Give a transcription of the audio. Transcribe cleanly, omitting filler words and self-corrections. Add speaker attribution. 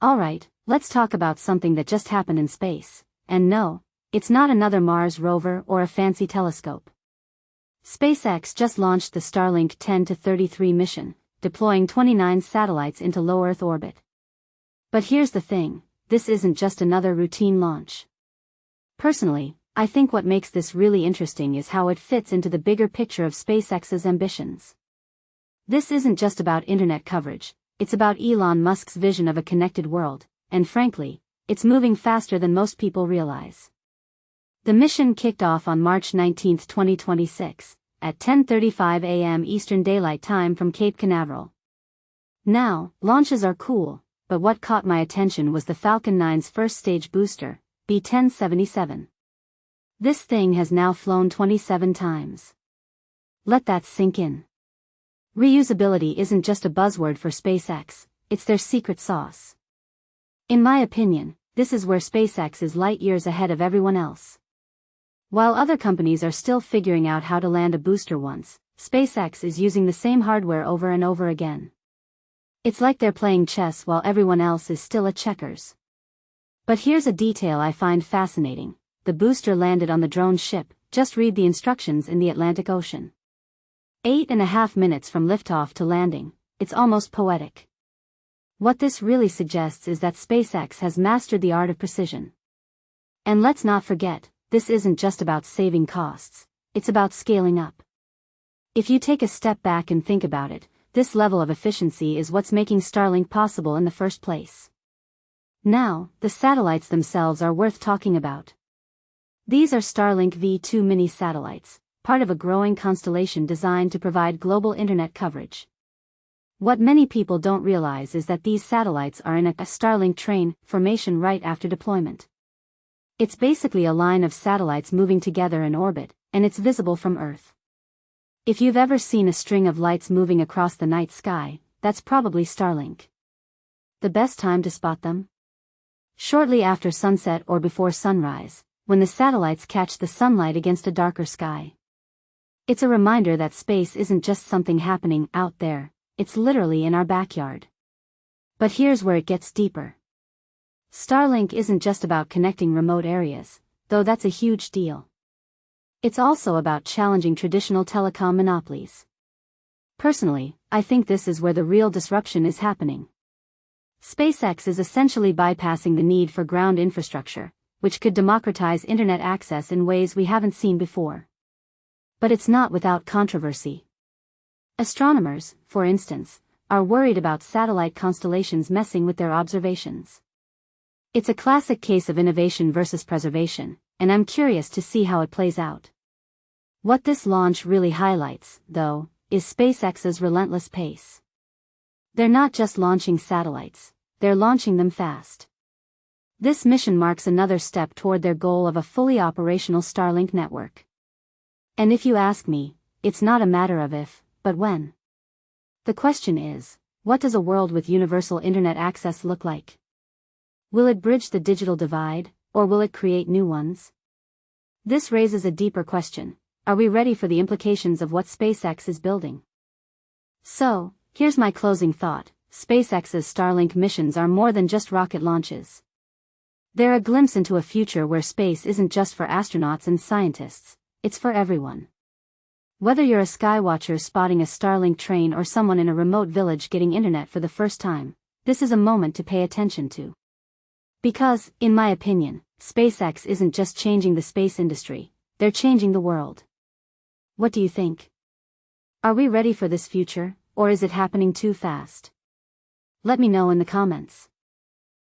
Speaker 1: Alright, let's talk about something that just happened in space. And no, it's not another Mars rover or a fancy telescope. SpaceX just launched the Starlink 10-33 mission, deploying 29 satellites into low Earth orbit. But here's the thing, this isn't just another routine launch. Personally, I think what makes this really interesting is how it fits into the bigger picture of SpaceX's ambitions. This isn't just about internet coverage, it's about Elon Musk's vision of a connected world, and frankly, it's moving faster than most people realize. The mission kicked off on March 19, 2026, at 10:35 a.m. Eastern Daylight Time from Cape Canaveral. Now, launches are cool, but what caught my attention was the Falcon 9's first stage booster, B-1077. This thing has now flown 27 times. Let that sink in. Reusability isn't just a buzzword for SpaceX, it's their secret sauce. In my opinion, this is where SpaceX is light years ahead of everyone else. While other companies are still figuring out how to land a booster once, SpaceX is using the same hardware over and over again. It's like they're playing chess while everyone else is still at checkers. But here's a detail I find fascinating. The booster landed on the drone ship, just read the instructions in the Atlantic Ocean. 8.5 minutes from liftoff to landing, it's almost poetic. What this really suggests is that SpaceX has mastered the art of precision. And let's not forget, this isn't just about saving costs, it's about scaling up. If you take a step back and think about it, this level of efficiency is what's making Starlink possible in the first place. Now, the satellites themselves are worth talking about. These are Starlink V2 Mini satellites, part of a growing constellation designed to provide global internet coverage. What many people don't realize is that these satellites are in a Starlink train formation right after deployment. It's basically a line of satellites moving together in orbit, and it's visible from Earth. If you've ever seen a string of lights moving across the night sky, that's probably Starlink. The best time to spot them? Shortly after sunset or before sunrise, when the satellites catch the sunlight against a darker sky. It's a reminder that space isn't just something happening out there, it's literally in our backyard. But here's where it gets deeper. Starlink isn't just about connecting remote areas, though that's a huge deal. It's also about challenging traditional telecom monopolies. Personally, I think this is where the real disruption is happening. SpaceX is essentially bypassing the need for ground infrastructure, which could democratize internet access in ways we haven't seen before. But it's not without controversy. Astronomers, for instance, are worried about satellite constellations messing with their observations. It's a classic case of innovation versus preservation, and I'm curious to see how it plays out. What this launch really highlights, though, is SpaceX's relentless pace. They're not just launching satellites, they're launching them fast. This mission marks another step toward their goal of a fully operational Starlink network. And if you ask me, it's not a matter of if, but when. The question is, what does a world with universal internet access look like? Will it bridge the digital divide, or will it create new ones? This raises a deeper question. Are we ready for the implications of what SpaceX is building? So, here's my closing thought. SpaceX's Starlink missions are more than just rocket launches. They're a glimpse into a future where space isn't just for astronauts and scientists, it's for everyone. Whether you're a skywatcher spotting a Starlink train or someone in a remote village getting internet for the first time, this is a moment to pay attention to. Because, in my opinion, SpaceX isn't just changing the space industry, they're changing the world. What do you think? Are we ready for this future, or is it happening too fast? Let me know in the comments.